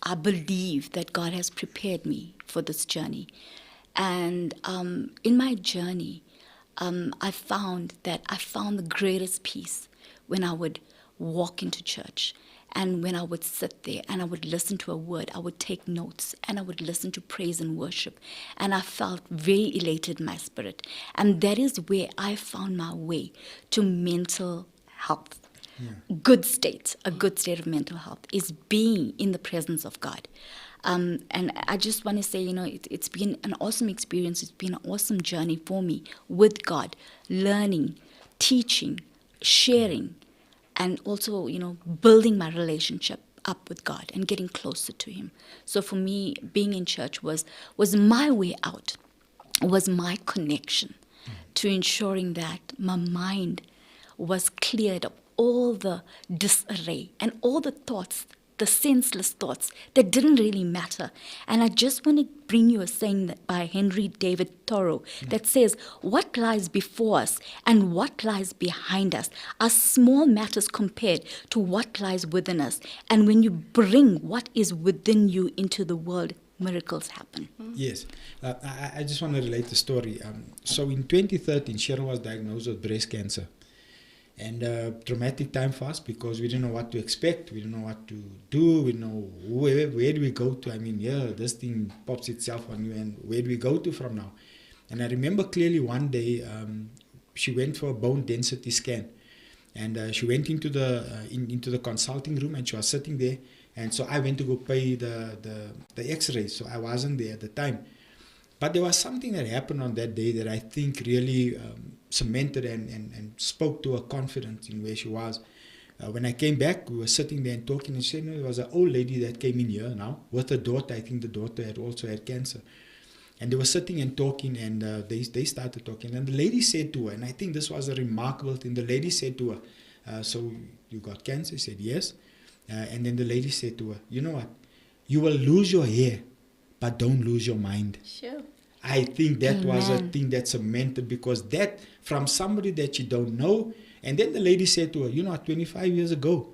I believe that God has prepared me for this journey. And in my journey, I found the greatest peace when I would walk into church, and when I would sit there and I would listen to a word, I would take notes, and I would listen to praise and worship, and I felt very elated in my spirit. And that is where I found my way to mental health. A good state of mental health is being in the presence of God. And I just want to say, you know, it's been an awesome experience. It's been an awesome journey for me with God, learning, teaching, sharing, and also, building my relationship up with God and getting closer to Him. So for me, being in church was my way out, was my connection to ensuring that my mind was cleared of all the disarray and all the thoughts, the senseless thoughts that didn't really matter. And I just want to bring you a saying that by Henry David Thoreau that says, what lies before us and what lies behind us are small matters compared to what lies within us. And when you bring what is within you into the world, miracles happen.
Yes. I just want to relate the story. So in 2013, Cheryl was diagnosed with breast cancer. And traumatic time for us because we didn't know what to expect, we didn't know what to do, we didn't know where do we go to. I mean, this thing pops itself on you, and where do we go to from now? And I remember clearly one day she went for a bone density scan, and she went into the consulting room, and she was sitting there, and so I went to go pay the x-rays, so I wasn't there at the time. But there was something that happened on that day that I think really cemented and spoke to her confidence in where she was. When I came back, we were sitting there and talking, and she said, there was an old lady that came in here now with her daughter. I think the daughter had also had cancer. And they were sitting and talking, and they started talking. And the lady said to her, and I think this was a remarkable thing, the lady said to her, so you got cancer? She said, yes. And then the lady said to her, you know what? You will lose your hair, but don't lose your mind.
Sure.
I think that was a thing that cemented, because that from somebody that you don't know. And then the lady said to her, 25 years ago,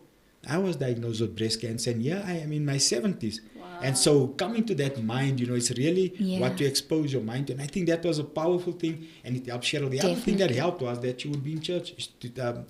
I was diagnosed with breast cancer, and I am in my 70s.
Wow.
And so coming to that mind, it's really what you expose your mind to. And I think that was a powerful thing, and it helped Cheryl. The other thing that helped was that she would be in church.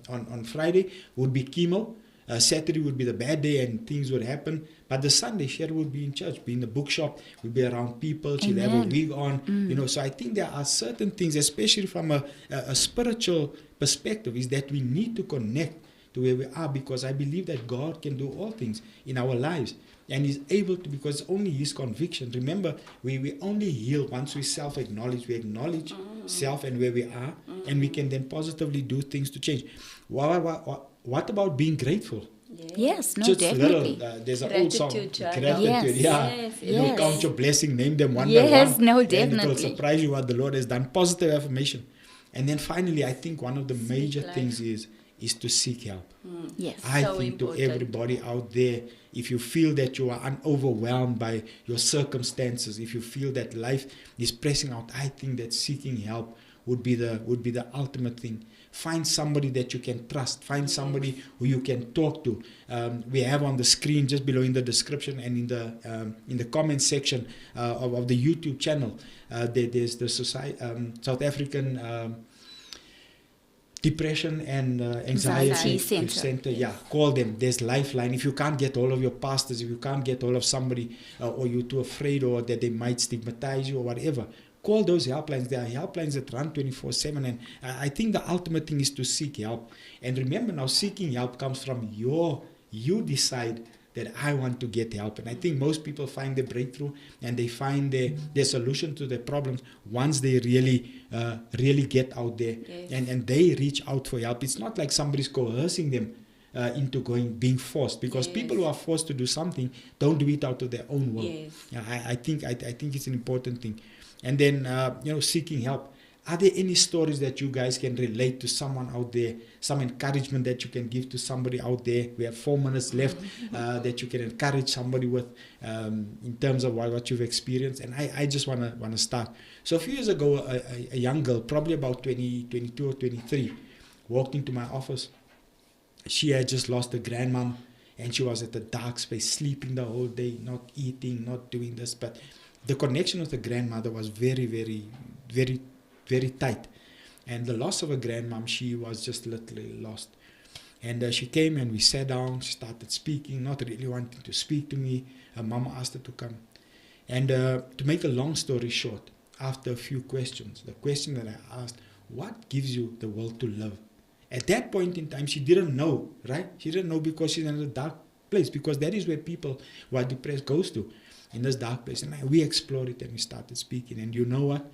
On Friday would be chemo. Saturday would be the bad day and things would happen. But the Sunday, Cheryl would be in church, be in the bookshop, would be around people, she'll have a wig on. So I think there are certain things, especially from a spiritual perspective, is that we need to connect to where we are, because I believe that God can do all things in our lives. And He's able to, because only His conviction. Remember, we only heal once we self-acknowledge. We acknowledge self and where we are, and we can then positively do things to change. What about being grateful?
Yes, no,
Just
definitely.
little, there's an old song,
Gratitude,
gratitude.
Yes.
Count your blessing, name them one by one.
Yes, no,
And it will
definitely.
surprise you what the Lord has done. Positive affirmation. And then finally, I think one of the major
life.
things is to seek help.
Yes.
I
So
think
important.
to everybody out there, if you feel that you are overwhelmed by your circumstances, if you feel that life is pressing out, I think that seeking help would be the ultimate thing. Find somebody that you can trust. Find somebody who you can talk to. We have on the screen just below in the description and in the comment section of the YouTube channel. There's the South African Depression and Anxiety Center. Yeah, call them. There's Lifeline. If you can't get all of your pastors, if you can't get all of somebody, or you're too afraid or that they might stigmatize you or whatever, call those helplines. There are helplines that run 24/7, and I think the ultimate thing is to seek help. And remember now, seeking help comes from you decide that I want to get help. And I think most people find their breakthrough and they find their solution to their problems once they really get out there.
Yes.
And they reach out for help. It's not like somebody's coercing them into being forced, because people who are forced to do something don't do it out of their own will.
Yes.
I think it's an important thing. And then seeking help. Are there any stories that you guys can relate to someone out there? Some encouragement that you can give to somebody out there? We have 4 minutes left that you can encourage somebody with in terms of what you've experienced. And I just want to start. So a few years ago, a young girl, probably about 22 or 23, walked into my office. She had just lost her grandmom, and she was at the dark space, sleeping the whole day, not eating, not doing this. But the connection with the grandmother was very, very, very, very tight. And the loss of a grandmom, she was just literally lost. And she came and we sat down. She started speaking, not really wanting to speak to me. Her mama asked her to come. And to make a long story short, after a few questions, the question that I asked, what gives you the will to live? At that point in time, she didn't know, right? She didn't know, because she's in a dark place, because that is where people who are depressed goes to, in this dark place. And we explored it and we started speaking. And you know what?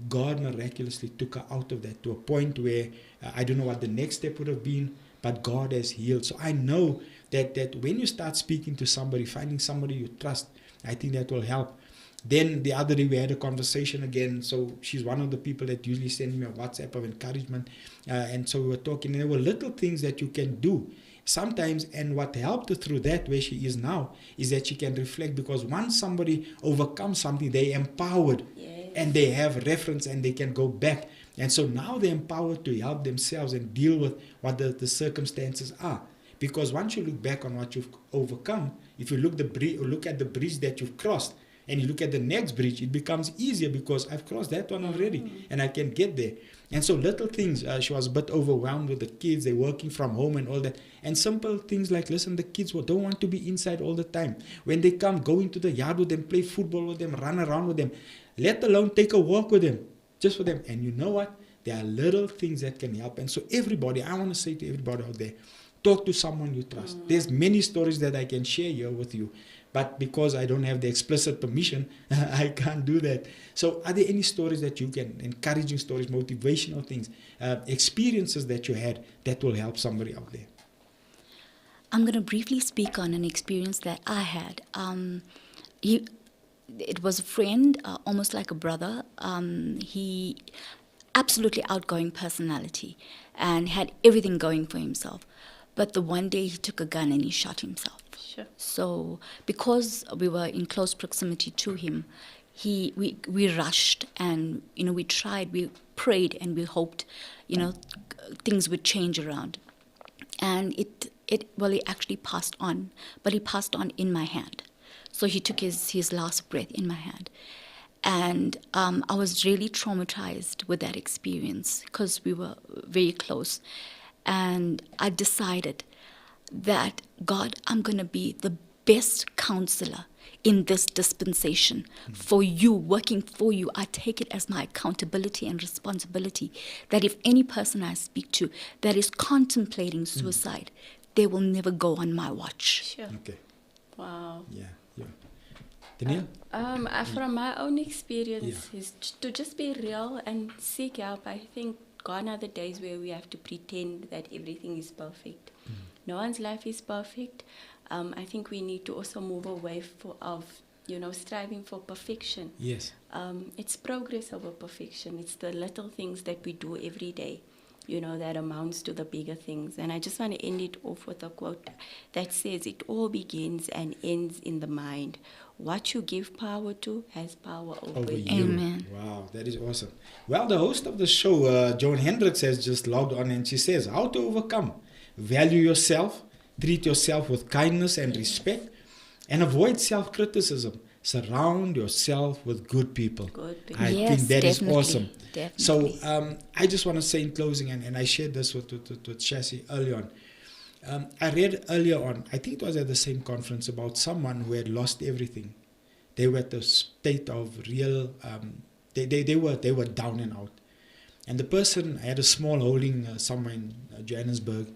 God miraculously took her out of that to a point where I don't know what the next step would have been, but God has healed. So I know that when you start speaking to somebody, finding somebody you trust, I think that will help. Then the other day we had a conversation again. So she's one of the people that usually send me a WhatsApp of encouragement. And so we were talking, and there were little things that you can do sometimes. And what helped her through that, where she is now, is that she can reflect, because once somebody overcomes something, they're empowered.
Yes.
And they have reference and they can go back. And so now they're empowered to help themselves and deal with what the circumstances are. Because once you look back on what you've overcome, if you look at the bridge that you've crossed, and you look at the next bridge, it becomes easier because I've crossed that one already and I can get there. And so little things, she was a bit overwhelmed with the kids, they're working from home and all that. And simple things like, listen, the kids don't want to be inside all the time. When they come, go into the yard with them, play football with them, run around with them, let alone take a walk with them, just for them. And you know what? There are little things that can help. And so everybody, I want to say to everybody out there, talk to someone you trust. There's many stories that I can share here with you. But because I don't have the explicit permission, I can't do that. So are there any stories that you can, encouraging stories, motivational things, experiences that you had that will help somebody out there?
I'm going to briefly speak on an experience that I had. It was a friend, almost like a brother. He absolutely outgoing personality and had everything going for himself. But the one day he took a gun and he shot himself.
Sure.
So because we were in close proximity to him, we rushed and, we tried, we prayed and we hoped, things would change around. And he actually passed on, but he passed on in my hand. So he took his last breath in my hand. And I was really traumatized with that experience because we were very close. And I decided that, God, I'm going to be the best counselor in this dispensation for you, working for you. I take it as my accountability and responsibility that if any person I speak to that is contemplating suicide, they will never go on my watch.
Sure.
Okay.
Wow.
Yeah. Daneill?
From my own experience is to just be real and seek help. I think gone are the days where we have to pretend that everything is perfect. No one's life is perfect. I think we need to also move away of striving for perfection.
Yes.
It's progress over perfection. It's the little things that we do every day, that amounts to the bigger things. And I just want to end it off with a quote that says, it all begins and ends in the mind. What you give power to has power over you.
Amen.
Wow, that is awesome. Well, the host of the show, Joan Hendricks, has just logged on and she says, how to overcome. Value yourself, treat yourself with kindness and respect, and avoid self-criticism. Surround yourself with good people. I think that is awesome.
Definitely.
So I just want to say in closing, and I shared this with Sashi early on. I read earlier on, I think it was at the same conference, about someone who had lost everything. They were at the state of real, they were down and out. And the person had a small holding somewhere in Johannesburg,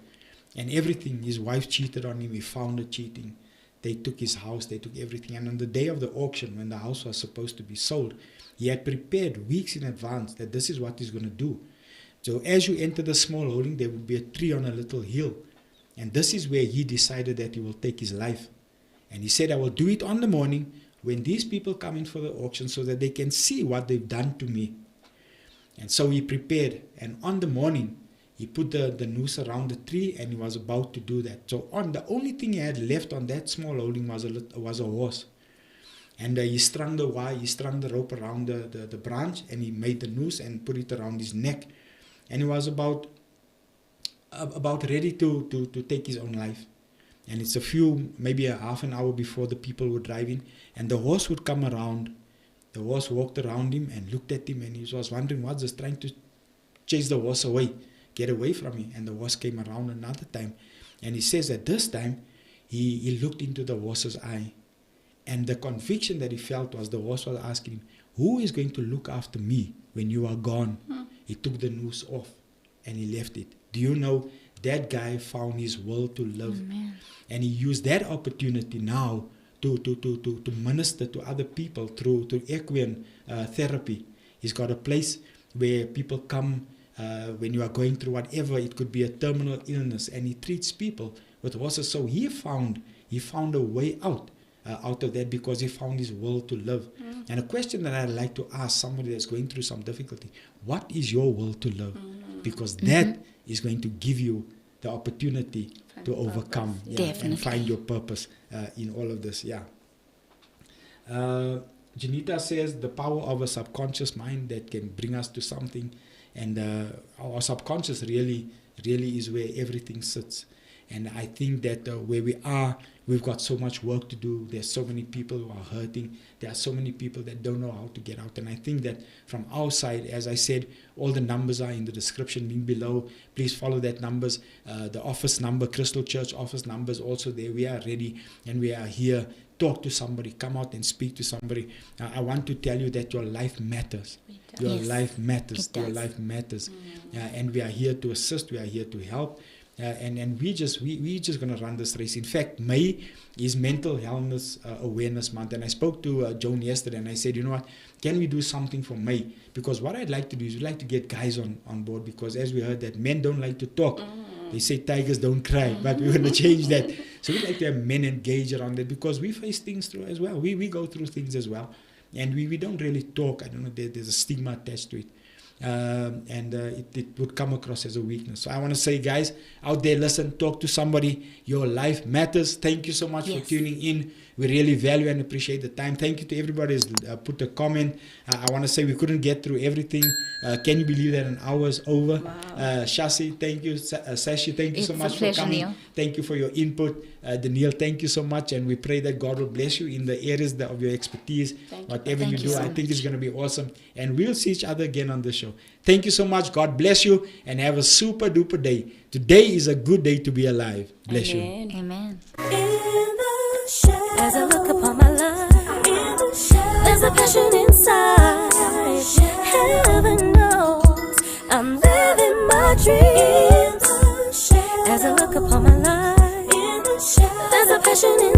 and everything, his wife cheated on him, he found her cheating. They took his house, they took everything. And on the day of the auction, when the house was supposed to be sold, he had prepared weeks in advance that this is what he's going to do. So as you enter the small holding, there will be a tree on a little hill. And this is where he decided that he will take his life. And he said, I will do it on the morning when these people come in for the auction so that they can see what they've done to me. And so he prepared. And on the morning, he put the noose around the tree and he was about to do that. So the only thing he had left on that small holding was a horse. And he strung the wire, he strung the rope around the branch, and he made the noose and put it around his neck. And he was about ready to take his own life. And it's maybe a half an hour before the people were driving, and the horse would come around. The horse walked around him and looked at him, and he was wondering, what's this, trying to chase the horse away, get away from me. And the horse came around another time, and he says that this time he looked into the horse's eye, and the conviction that he felt was the horse was asking him, who is going to look after me when you are gone? He took the noose off and he left it. Do you know, that guy found his will to live.
Amen.
And he used that opportunity now to minister to other people through equine therapy. He's got a place where people come when you are going through whatever. It could be a terminal illness, and he treats people with horses. So he found a way out of that, because he found his will to live. And a question that I'd like to ask somebody that's going through some difficulty: what is your will to live? Because that is going to give you the opportunity to overcome and find your purpose in all of this. Janita says the power of a subconscious mind that can bring us to something, and our subconscious really is where everything sits. And I think that where we are, we've got so much work to do. There's so many people who are hurting. There are so many people that don't know how to get out. And I think that from our side, as I said, all the numbers are in the description link below. Please follow that numbers. The office number, Crystal Church office number is also there. We are ready and we are here. Talk to somebody. Come out and speak to somebody. I want to tell you that your life matters. Your life matters. Your life matters. And we are here to assist. We are here to help. And we just going to run this race. In fact, May is Mental Illness Awareness Month. And I spoke to Joan yesterday, and I said, you know what, can we do something for May? Because what I'd like to do is we'd like to get guys on board, because as we heard that men don't like to talk. They say tigers don't cry, but we're going to change that. So we'd like to have men engage around that, because we face things through as well. We go through things as well. And we don't really talk. I don't know, there's a stigma attached to it. And it would come across as a weakness. So I want to say, guys out there, listen, talk to somebody. Your life matters. Thank you so much for tuning in. We really value and appreciate the time. Thank you to everybody who's put a comment. I want to say we couldn't get through everything. Can you believe that an hour is over?
Wow.
Shashi, thank you. Sashi, thank you so much for
pleasure,
coming.
Neil.
Thank you for your input. Daneill, thank you so much. And we pray that God will bless you in the areas of your expertise. Whatever you do, I think it's going to be awesome. And we'll see each other again on the show. Thank you so much. God bless you and have a super duper day. Today is a good day to be alive. Bless you.
Amen.
As I look upon my life, there's a passion inside. Heaven knows I'm living my dreams. As I look upon my life, there's a passion inside.